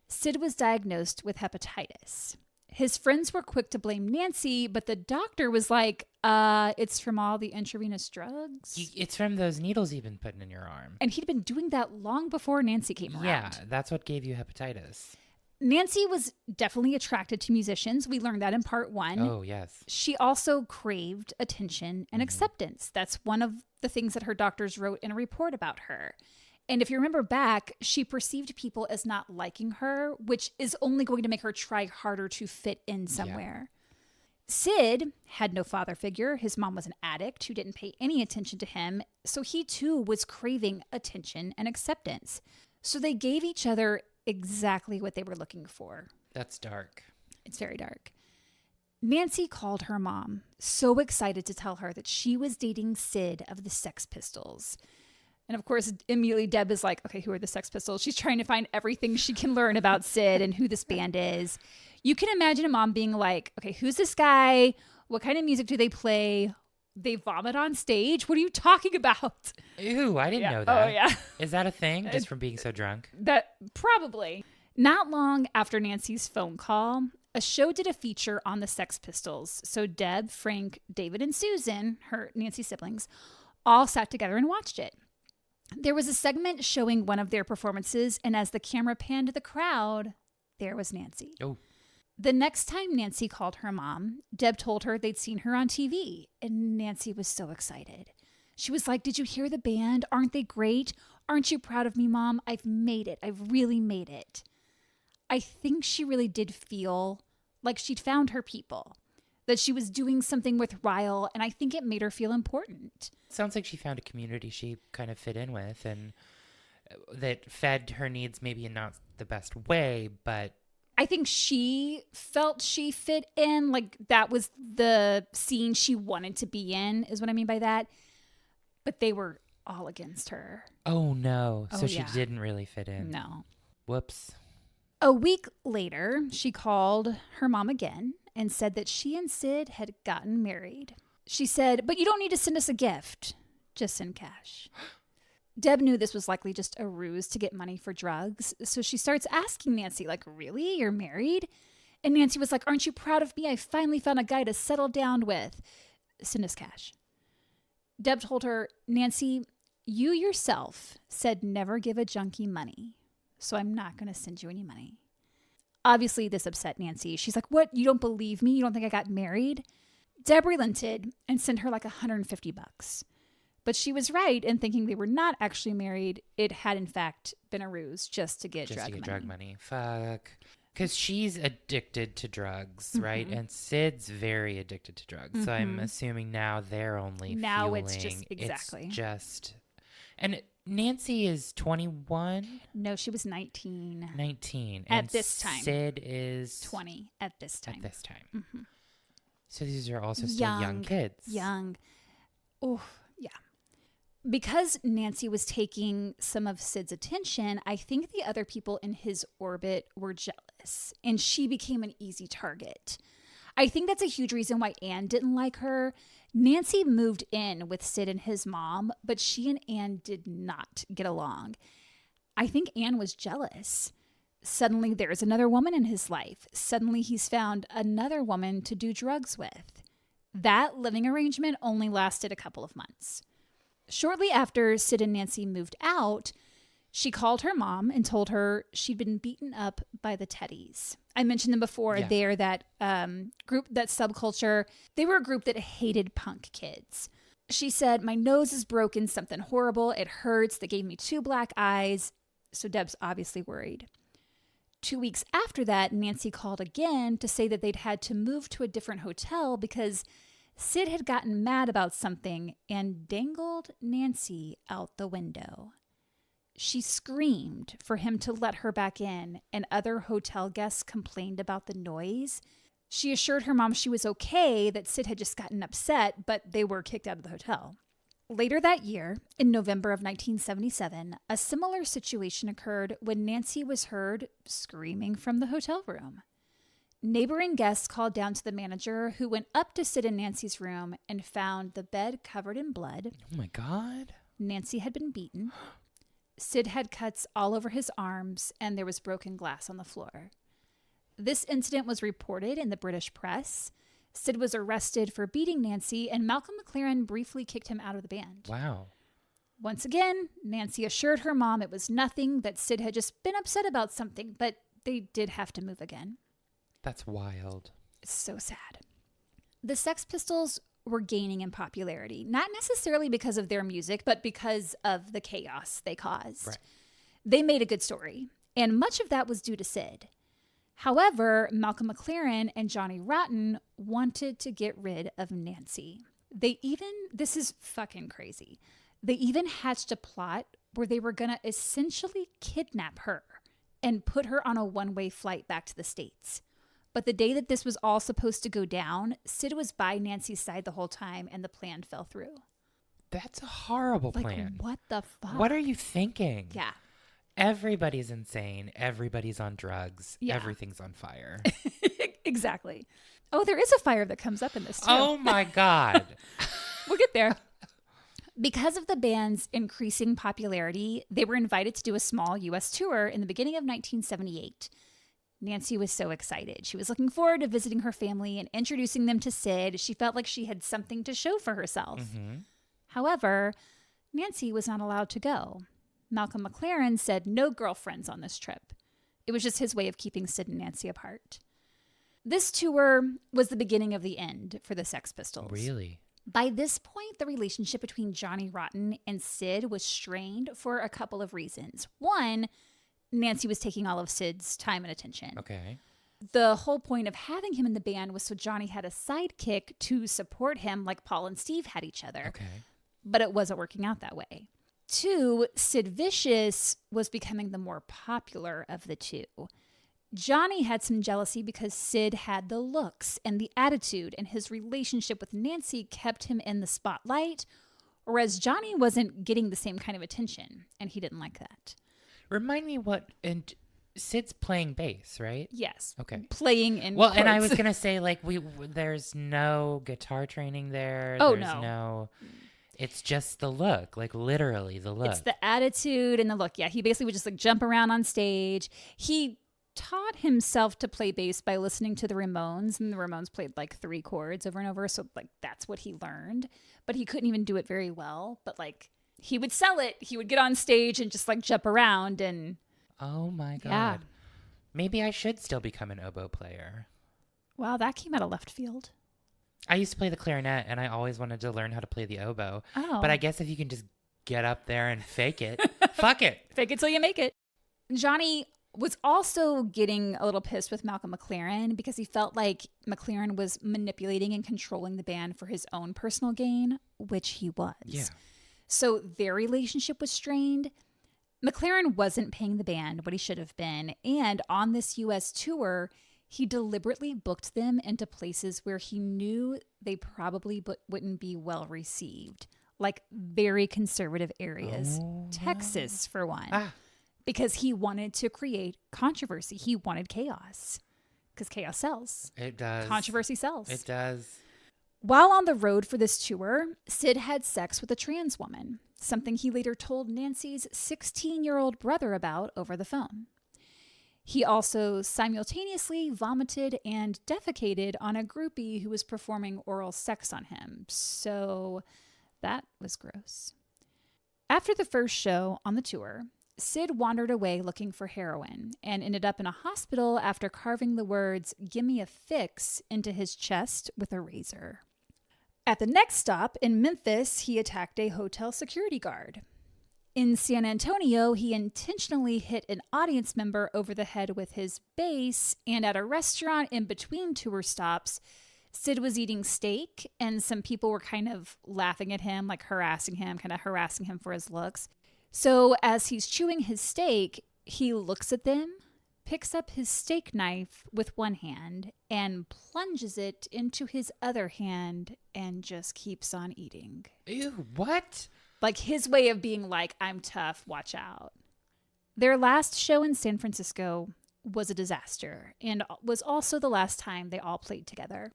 Sid was diagnosed with hepatitis. His friends were quick to blame Nancy, but the doctor was like, it's from all the intravenous drugs. It's from those needles you've been putting in your arm. And he'd been doing that long before Nancy came around. Yeah, that's what gave you hepatitis. Nancy was definitely attracted to musicians. We learned that in part 1. Oh, yes. She also craved attention and acceptance. That's one of the things that her doctors wrote in a report about her. And if you remember back, she perceived people as not liking her, which is only going to make her try harder to fit in somewhere. Yeah. Sid had no father figure. His mom was an addict who didn't pay any attention to him. So he too was craving attention and acceptance. So they gave each other exactly what they were looking for. That's dark. It's very dark. Nancy called her mom, so excited to tell her that she was dating Sid of the Sex Pistols. And of course, immediately Deb is like, okay, who are the Sex Pistols? She's trying to find everything she can learn about Sid and who this band is. You can imagine a mom being like, okay, who's this guy? What kind of music do they play? They vomit on stage? What are you talking about? Ew, I didn't know that. Oh, yeah. Is that a thing, just from being so drunk? That probably. Not long after Nancy's phone call, a show did a feature on the Sex Pistols. So Deb, Frank, David, and Susan, her Nancy's siblings, all sat together and watched it. There was a segment showing one of their performances, and as the camera panned to the crowd, there was Nancy. Oh. The next time Nancy called her mom, Deb told her they'd seen her on TV, and Nancy was so excited. She was like, did you hear the band? Aren't they great? Aren't you proud of me, Mom? I've made it. I've really made it. I think she really did feel like she'd found her people, that she was doing something worthwhile, and I think it made her feel important. Sounds like she found a community she kind of fit in with and that fed her needs maybe in not the best way, but I think she felt she fit in, like that was the scene she wanted to be in, is what I mean by that. But they were all against her. Oh, no. Oh, so she yeah. didn't really fit in. No. Whoops. A week later, she called her mom again and said that she and Sid had gotten married. She said, but you don't need to send us a gift. Just send cash. Deb knew this was likely just a ruse to get money for drugs. So she starts asking Nancy, like, really? You're married? And Nancy was like, aren't you proud of me? I finally found a guy to settle down with. Send us cash. Deb told her, Nancy, you yourself said never give a junkie money. So I'm not going to send you any money. Obviously, this upset Nancy. She's like, what? You don't believe me? You don't think I got married? Deb relented and sent her like $150. But she was right in thinking they were not actually married. It had, in fact, been a ruse just to get drug money. Fuck. Because she's addicted to drugs, right? And Sid's very addicted to drugs. So I'm assuming now they're only now fueling. It's just, exactly. It's just... And Nancy is 21? No, she was 19. 19. At this time. Sid is... 20 at this time. At this time. So these are also still young kids. Young. Oh, yeah. Because Nancy was taking some of Sid's attention, I think the other people in his orbit were jealous, and she became an easy target. I think that's a huge reason why Anne didn't like her. Nancy moved in with Sid and his mom, but she and Anne did not get along. I think Anne was jealous. Suddenly there's another woman in his life. Suddenly he's found another woman to do drugs with. That living arrangement only lasted a couple of months. Shortly after Sid and Nancy moved out, she called her mom and told her she'd been beaten up by the Teddies. I mentioned them before. Yeah. They're that group, that subculture. They were a group that hated punk kids. She said, my nose is broken, something horrible. It hurts. They gave me 2 black eyes. So Deb's obviously worried. 2 weeks after that, Nancy called again to say that they'd had to move to a different hotel because Sid had gotten mad about something and dangled Nancy out the window. She screamed for him to let her back in, and other hotel guests complained about the noise. She assured her mom she was okay, that Sid had just gotten upset, but they were kicked out of the hotel. Later that year, in November of 1977, a similar situation occurred when Nancy was heard screaming from the hotel room. Neighboring guests called down to the manager, who went up to Sid and Nancy's room and found the bed covered in blood. Oh my God. Nancy had been beaten. Sid had cuts all over his arms, and there was broken glass on the floor. This incident was reported in the British press. Sid was arrested for beating Nancy, and Malcolm McLaren briefly kicked him out of the band. Wow. Once again, Nancy assured her mom it was nothing, that Sid had just been upset about something, but they did have to move again. That's wild. It's so sad. The Sex Pistols were gaining in popularity, not necessarily because of their music, but because of the chaos they caused. Right. They made a good story, and much of that was due to Sid. However, Malcolm McLaren and Johnny Rotten wanted to get rid of Nancy. This is fucking crazy, they even hatched a plot where they were going to essentially kidnap her and put her on a one-way flight back to the States. But the day that this was all supposed to go down, Sid was by Nancy's side the whole time, and the plan fell through. That's a horrible plan. What the fuck? What are you thinking? Yeah. Everybody's insane. Everybody's on drugs. Yeah. Everything's on fire. Exactly. Oh, there is a fire that comes up in this too. Oh my God. We'll get there. Because of the band's increasing popularity, they were invited to do a small U.S. tour in the beginning of 1978. Nancy was so excited. She was looking forward to visiting her family and introducing them to Sid. She felt like she had something to show for herself. Mm-hmm. However, Nancy was not allowed to go. Malcolm McLaren said no girlfriends on this trip. It was just his way of keeping Sid and Nancy apart. This tour was the beginning of the end for the Sex Pistols. Really? By this point, the relationship between Johnny Rotten and Sid was strained for a couple of reasons. One, Nancy was taking all of Sid's time and attention. Okay. The whole point of having him in the band was so Johnny had a sidekick to support him, like Paul and Steve had each other. Okay. But it wasn't working out that way. Two, Sid Vicious was becoming the more popular of the two. Johnny had some jealousy because Sid had the looks and the attitude, and his relationship with Nancy kept him in the spotlight, whereas Johnny wasn't getting the same kind of attention, and he didn't like that. Remind me what, and Sid's playing bass, right? Yes. Okay. Playing in Well, quotes. and I was going to say, like, there's no guitar training there. Oh, there's no. It's just the look, like literally the look. It's the attitude and the look. Yeah, he basically would just like jump around on stage. He taught himself to play bass by listening to the Ramones, and the Ramones played like 3 chords over and over. So like that's what he learned, but he couldn't even do it very well. But like he would sell it. He would get on stage and just like jump around and. Oh my God. Yeah. Maybe I should still become an oboe player. Wow, that came out of left field. I used to play the clarinet, and I always wanted to learn how to play the oboe. Oh. But I guess if you can just get up there and fake it, fuck it. Fake it till you make it. Johnny was also getting a little pissed with Malcolm McLaren because he felt like McLaren was manipulating and controlling the band for his own personal gain, which he was. Yeah. So their relationship was strained. McLaren wasn't paying the band what he should have been. And on this U.S. tour, he deliberately booked them into places where he knew they probably wouldn't be well received, like very conservative areas. Oh, Texas, for one. Ah. Because he wanted to create controversy. He wanted chaos. Because chaos sells. It does. Controversy sells. It does. While on the road for this tour, Sid had sex with a trans woman, something he later told Nancy's 16-year-old brother about over the phone. He also simultaneously vomited and defecated on a groupie who was performing oral sex on him. So that was gross. After the first show on the tour, Sid wandered away looking for heroin and ended up in a hospital after carving the words, "Gimme a fix," into his chest with a razor. At the next stop in Memphis, he attacked a hotel security guard. In San Antonio, he intentionally hit an audience member over the head with his bass, and at a restaurant in between tour stops, Sid was eating steak, and some people were kind of laughing at him, like harassing him for his looks. So as he's chewing his steak, he looks at them, picks up his steak knife with one hand and plunges it into his other hand and just keeps on eating. Ew, what? Like his way of being like, I'm tough, watch out. Their last show in San Francisco was a disaster and was also the last time they all played together.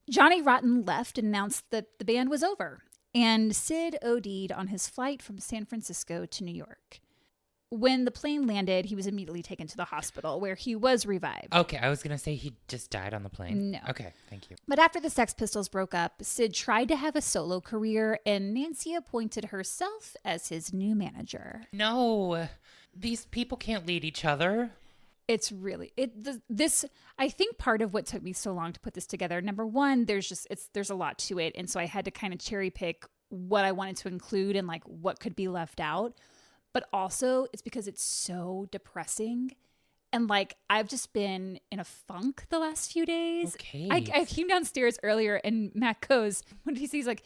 Johnny Rotten left and announced that the band was over, and Sid OD'd on his flight from San Francisco to New York. When the plane landed, he was immediately taken to the hospital where he was revived. Okay, I was going to say he just died on the plane. No. Okay, thank you. But after the Sex Pistols broke up, Sid tried to have a solo career, and Nancy appointed herself as his new manager. No, these people can't lead each other. It's really this. I think part of what took me so long to put this together. Number one, there's a lot to it, and so I had to kind of cherry pick what I wanted to include and like what could be left out. But also, it's because it's so depressing, and like I've just been in a funk the last few days. Okay, I came downstairs earlier, and Matt goes, "What did he say?" He's like,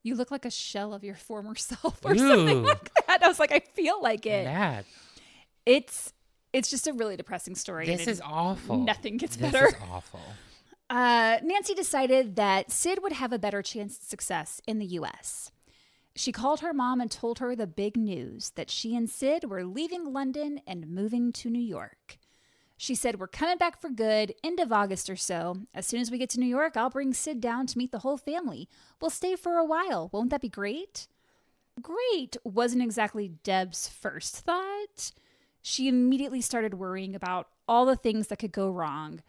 "You look like a shell of your former self," or something like that. I was like, I feel like it. Mad. It's just a really depressing story. This is awful. Nothing gets better. This is awful. Nancy decided that Sid would have a better chance at success in the U.S. She called her mom and told her the big news that she and Sid were leaving London and moving to New York. She said, "We're coming back for good, end of August or so. As soon as we get to New York, I'll bring Sid down to meet the whole family. We'll stay for a while. Won't that be great?" Great wasn't exactly Deb's first thought. She immediately started worrying about all the things that could go wrong.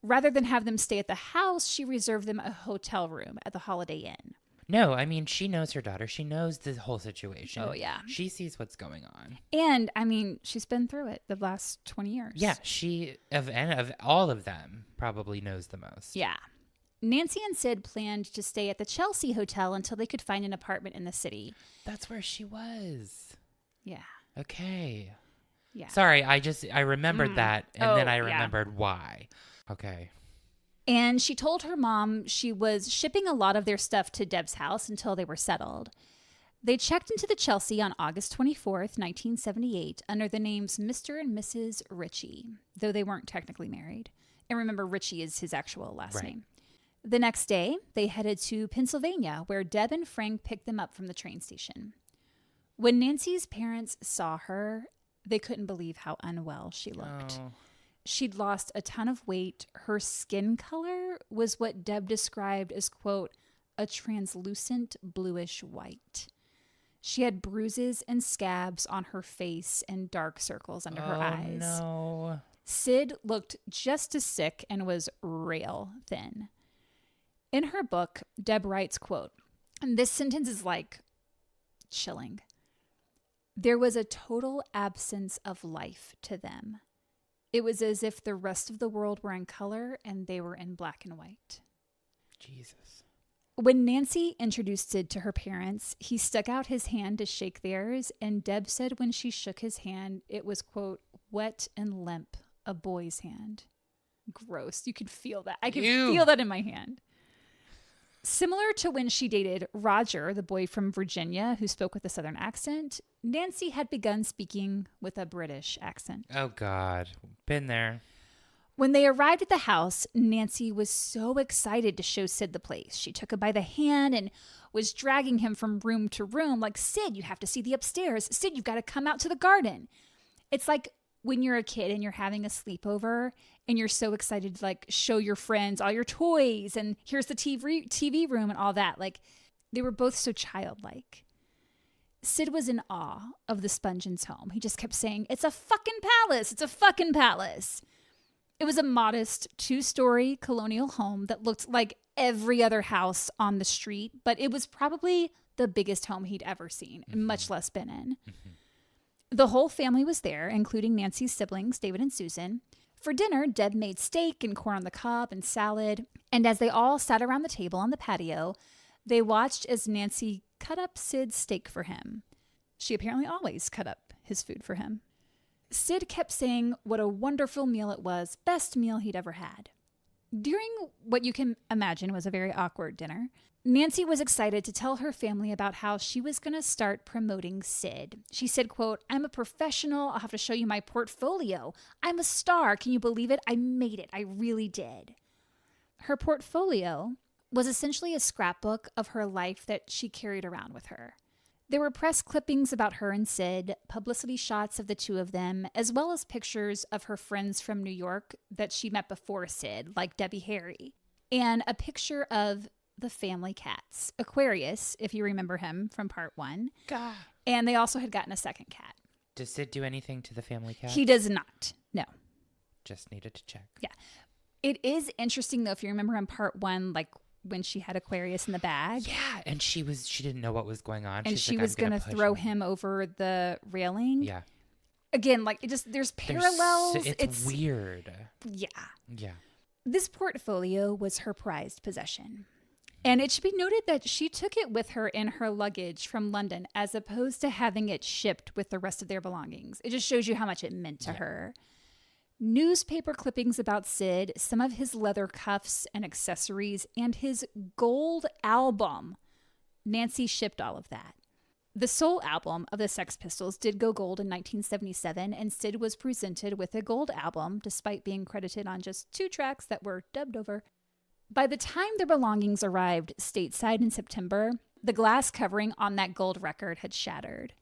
Rather than have them stay at the house, she reserved them a hotel room at the Holiday Inn. No, I mean, she knows her daughter. She knows the whole situation. Oh, yeah. She sees what's going on. And, I mean, she's been through it the last 20 years. Yeah, of all of them, probably knows the most. Yeah. Nancy and Sid planned to stay at the Chelsea Hotel until they could find an apartment in the city. That's where she was. Yeah. Okay. Yeah. Sorry, I remembered that, and then I yeah. remembered why. Okay. And she told her mom she was shipping a lot of their stuff to Deb's house until they were settled. They checked into the Chelsea on August 24th, 1978, under the names Mr. and Mrs. Ritchie, though they weren't technically married. And remember, Ritchie is his actual last name. The next day, they headed to Pennsylvania, where Deb and Frank picked them up from the train station. When Nancy's parents saw her, they couldn't believe how unwell she looked. Oh. She'd lost a ton of weight. Her skin color was what Deb described as, quote, a translucent bluish white. She had bruises and scabs on her face and dark circles under her eyes. No. Sid looked just as sick and was rail thin. In her book, Deb writes, quote, and this sentence is like chilling. There was a total absence of life to them. It was as if the rest of the world were in color and they were in black and white. Jesus. When Nancy introduced Sid to her parents, he stuck out his hand to shake theirs, and Deb said when she shook his hand, it was, quote, wet and limp, a boy's hand. Gross. You could feel that. I could feel that in my hand. Similar to when she dated Roger, the boy from Virginia who spoke with a Southern accent, Nancy had begun speaking with a British accent. Oh, God. Been there. When they arrived at the house, Nancy was so excited to show Sid the place. She took him by the hand and was dragging him from room to room like, Sid, you have to see the upstairs. Sid, you've got to come out to the garden. It's like when you're a kid and you're having a sleepover and you're so excited to like show your friends all your toys and here's the TV room and all that. Like they were both so childlike. Sid was in awe of the Spungens' home. He just kept saying, it's a fucking palace. It's a fucking palace. It was a modest 2-story colonial home that looked like every other house on the street, but it was probably the biggest home he'd ever seen, and much less been in. The whole family was there, including Nancy's siblings, David and Susan. For dinner, Deb made steak and corn on the cob and salad, and as they all sat around the table on the patio, they watched as Nancy cut up Sid's steak for him. She apparently always cut up his food for him. Sid kept saying what a wonderful meal it was, best meal he'd ever had. During what you can imagine was a very awkward dinner, Nancy was excited to tell her family about how she was going to start promoting Sid. She said, quote, "I'm a professional. I'll have to show you my portfolio. I'm a star. Can you believe it? I made it. I really did." Her portfolio was essentially a scrapbook of her life that she carried around with her. There were press clippings about her and Sid, publicity shots of the two of them, as well as pictures of her friends from New York that she met before Sid, like Debbie Harry, and a picture of the family cats, Aquarius, if you remember him from part 1. God. And they also had gotten a second cat. Does Sid do anything to the family cat? He does not. No. Just needed to check. Yeah. It is interesting, though, if you remember in part 1, like when she had Aquarius in the bag. Yeah, and she didn't know what was going on. And she was going to throw him over the railing. Yeah. Again, like there's parallels. It's weird. Yeah. Yeah. This portfolio was her prized possession. And it should be noted that she took it with her in her luggage from London as opposed to having it shipped with the rest of their belongings. It just shows you how much it meant to her. Newspaper clippings about Sid, some of his leather cuffs and accessories, and his gold album. Nancy shipped all of that. The sole album of the Sex Pistols did go gold in 1977, and Sid was presented with a gold album, despite being credited on just 2 tracks that were dubbed over. By the time their belongings arrived stateside in September, the glass covering on that gold record had shattered.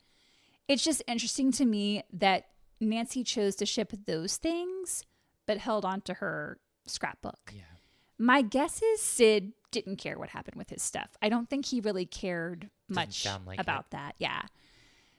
It's just interesting to me that Nancy chose to ship those things, but held on to her scrapbook. Yeah. My guess is Sid didn't care what happened with his stuff. I don't think he really cared much about that. Yeah.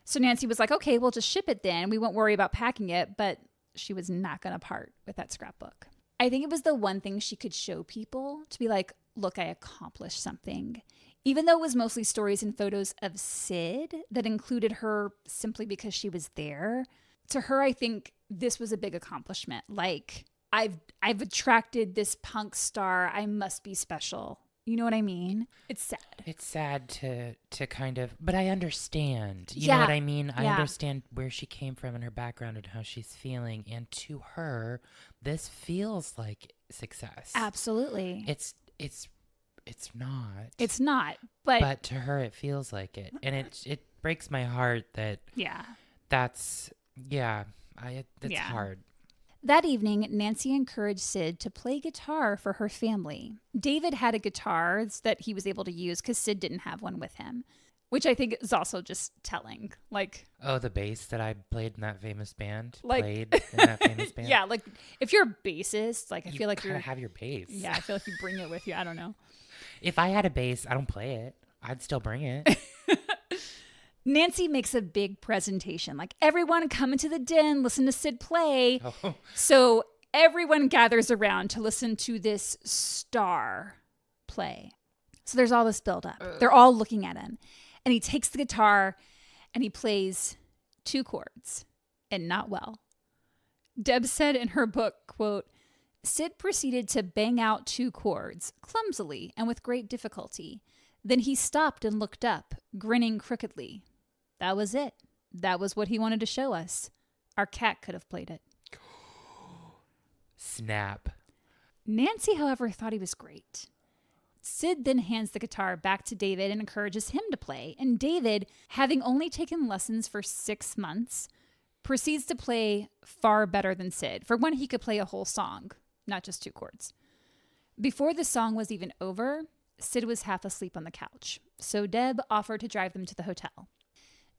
So Nancy was like, okay, we'll just ship it then. We won't worry about packing it, but she was not going to part with that scrapbook. I think it was the one thing she could show people to be like, look, I accomplished something. Even though it was mostly stories and photos of Sid that included her simply because she was there, to her, I think this was a big accomplishment. Like, I've attracted this punk star. I must be special. You know what I mean? It's sad. It's sad to kind of, but I understand. You know what I mean? I understand where she came from and her background and how she's feeling. And to her, this feels like success. Absolutely. It's not. It's not. But to her, it feels like it. And it breaks my heart that that's hard. That evening, Nancy encouraged Sid to play guitar for her family. David had a guitar that he was able to use because Sid didn't have one with him, which I think is also just telling. Like, oh, the bass that I played in that famous band? Yeah, like if you're a bassist, like I feel like you have your bass. Yeah, I feel like you bring it with you. I don't know. If I had a bass, I don't play it. I'd still bring it. Nancy makes a big presentation. Like, everyone come into the den, listen to Sid play. Oh. So everyone gathers around to listen to this star play. So there's all this buildup. They're all looking at him. And he takes the guitar and he plays 2 chords, and not well. Deb said in her book, quote, "Sid proceeded to bang out 2 chords, clumsily and with great difficulty. Then he stopped and looked up, grinning crookedly. That was it. That was what he wanted to show us. Our cat could have played it." Snap. Nancy, however, thought he was great. Sid then hands the guitar back to David and encourages him to play. And David, having only taken lessons for 6 months, proceeds to play far better than Sid. For one, he could play a whole song, not just 2 chords. Before the song was even over, Sid was half asleep on the couch. So Deb offered to drive them to the hotel.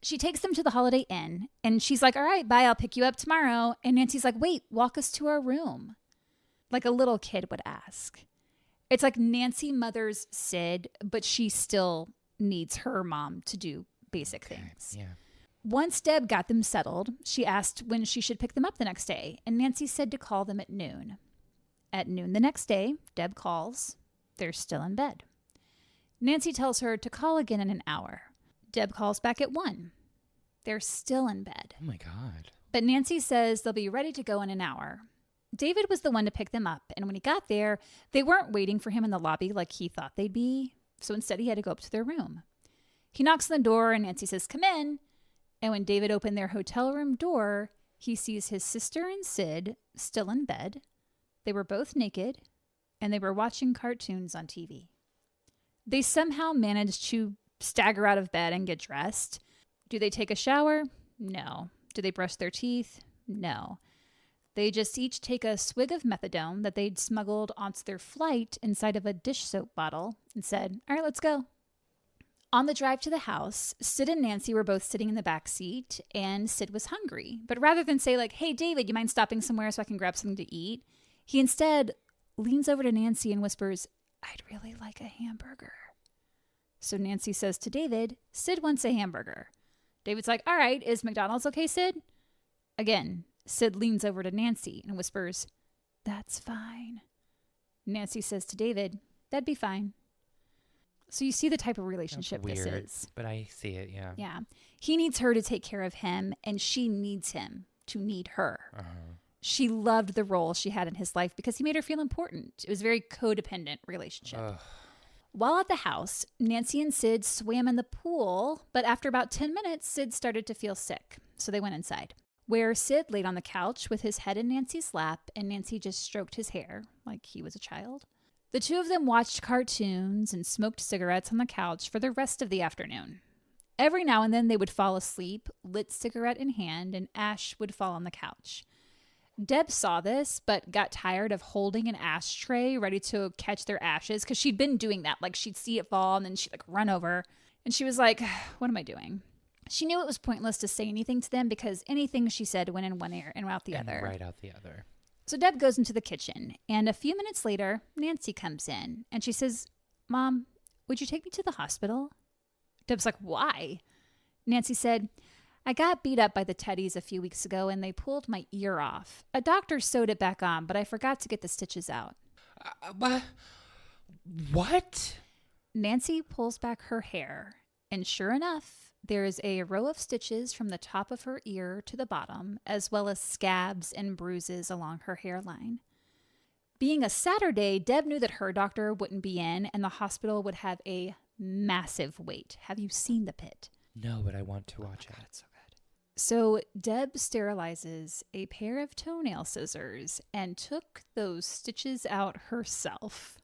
She takes them to the Holiday Inn, and she's like, all right, bye, I'll pick you up tomorrow. And Nancy's like, wait, walk us to our room. Like a little kid would ask. It's like Nancy mothers Sid, but she still needs her mom to do basic things. Yeah. Once Deb got them settled, she asked when she should pick them up the next day, and Nancy said to call them at noon. At noon the next day, Deb calls. They're still in bed. Nancy tells her to call again in an hour. Deb calls back at 1. They're still in bed. Oh my God. But Nancy says they'll be ready to go in an hour. David was the one to pick them up, and when he got there, they weren't waiting for him in the lobby like he thought they'd be, so instead he had to go up to their room. He knocks on the door, and Nancy says, come in. And when David opened their hotel room door, he sees his sister and Sid still in bed. They were both naked, and they were watching cartoons on TV. They somehow managed to stagger out of bed and get dressed. Do they take a shower? No. Do they brush their teeth? No. They just each take a swig of methadone that they'd smuggled onto their flight inside of a dish soap bottle and said, all right, let's go. On the drive to the house, Sid and Nancy were both sitting in the back seat, and Sid was hungry. But rather than say like, hey, David, you mind stopping somewhere so I can grab something to eat? He instead leans over to Nancy and whispers, I'd really like a hamburger. So Nancy says to David, Sid wants a hamburger. David's like, all right, is McDonald's okay, Sid? Again, Sid leans over to Nancy and whispers, that's fine. Nancy says to David, that'd be fine. So you see the type of relationship this is. But I see it, yeah. Yeah. He needs her to take care of him, and she needs him to need her. Uh-huh. She loved the role she had in his life because he made her feel important. It was a very codependent relationship. Ugh. While at the house, Nancy and Sid swam in the pool, but after about 10 minutes, Sid started to feel sick. So they went inside, where Sid laid on the couch with his head in Nancy's lap, and Nancy just stroked his hair like he was a child. The two of them watched cartoons and smoked cigarettes on the couch for the rest of the afternoon. Every now and then they would fall asleep, lit cigarette in hand, and ash would fall on the couch. Deb saw this, but got tired of holding an ashtray ready to catch their ashes because she'd been doing that. Like she'd see it fall and then she'd like run over. And she was like, what am I doing? She knew it was pointless to say anything to them because anything she said went in one ear and out the other. Right out the other. So Deb goes into the kitchen, and a few minutes later, Nancy comes in, and she says, Mom, would you take me to the hospital? Deb's like, why? Nancy said, I got beat up by the Teddies a few weeks ago, and they pulled my ear off. A doctor sewed it back on, but I forgot to get the stitches out. What? Nancy pulls back her hair, and sure enough, there is a row of stitches from the top of her ear to the bottom, as well as scabs and bruises along her hairline. Being a Saturday, Deb knew that her doctor wouldn't be in, and the hospital would have a massive wait. Have you seen the pit? No, but I want to watch it. It's so good. So Deb sterilizes a pair of toenail scissors and took those stitches out herself.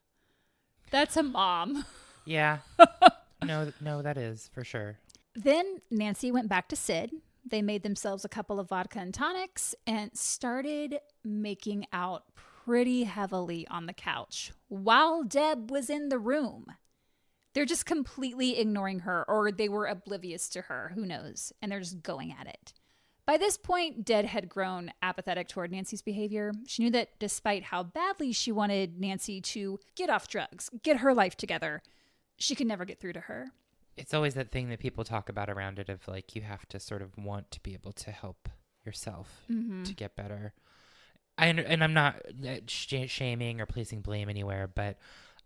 That's a mom. Yeah. No, that is for sure. Then Nancy went back to Sid. They made themselves a couple of vodka and tonics and started making out pretty heavily on the couch while Deb was in the room. They're just completely ignoring her, or they were oblivious to her. Who knows? And they're just going at it. By this point, Deb had grown apathetic toward Nancy's behavior. She knew that despite how badly she wanted Nancy to get off drugs, get her life together, she could never get through to her. It's always that thing that people talk about around it of like you have to sort of want to be able to help yourself to get better. And I'm not shaming or placing blame anywhere, but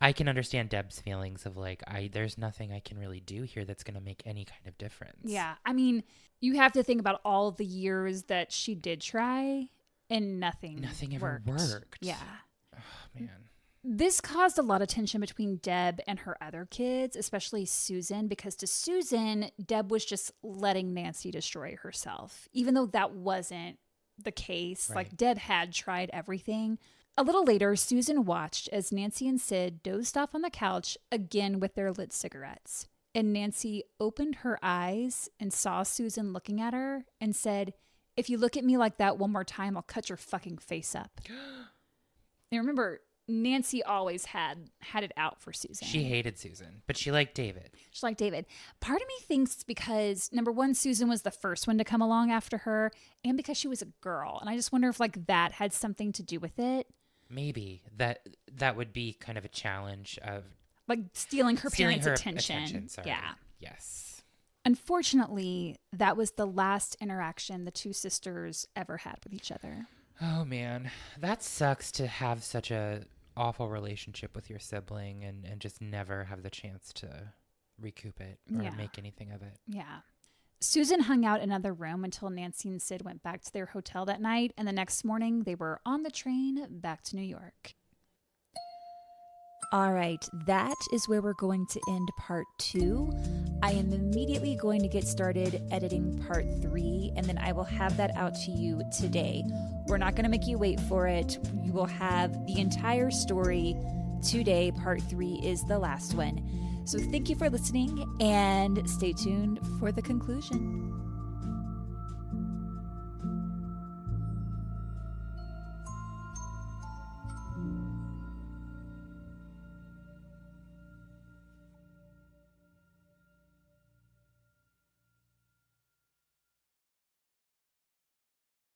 I can understand Deb's feelings of like, there's nothing I can really do here that's going to make any kind of difference. Yeah. I mean, you have to think about all the years that she did try and nothing ever worked. Yeah. Oh, man. This caused a lot of tension between Deb and her other kids, especially Susan, because to Susan, Deb was just letting Nancy destroy herself, even though that wasn't the case. Right. Like, Deb had tried everything. A little later, Susan watched as Nancy and Sid dozed off on the couch again with their lit cigarettes. And Nancy opened her eyes and saw Susan looking at her and said, if you look at me like that one more time, I'll cut your fucking face up. And remember, Nancy always had it out for Susan. She hated Susan, but she liked David. She liked David. Part of me thinks it's because, number one, Susan was the first one to come along after her, and because she was a girl. And I just wonder if like that had something to do with it. Maybe that would be kind of a challenge of like stealing her parents' attention. Yeah. Yes. Unfortunately, that was the last interaction the two sisters ever had with each other. Oh man, that sucks to have such a awful relationship with your sibling and just never have the chance to recoup it or make anything of it. Yeah. Susan hung out in another room until Nancy and Sid went back to their hotel that night, and the next morning they were on the train back to New York. All right, that is where we're going to end part 2. I am immediately going to get started editing part 3, and then I will have that out to you today. We're not going to make you wait for it. You will have the entire story today, part 3 is the last one. So thank you for listening and stay tuned for the conclusion.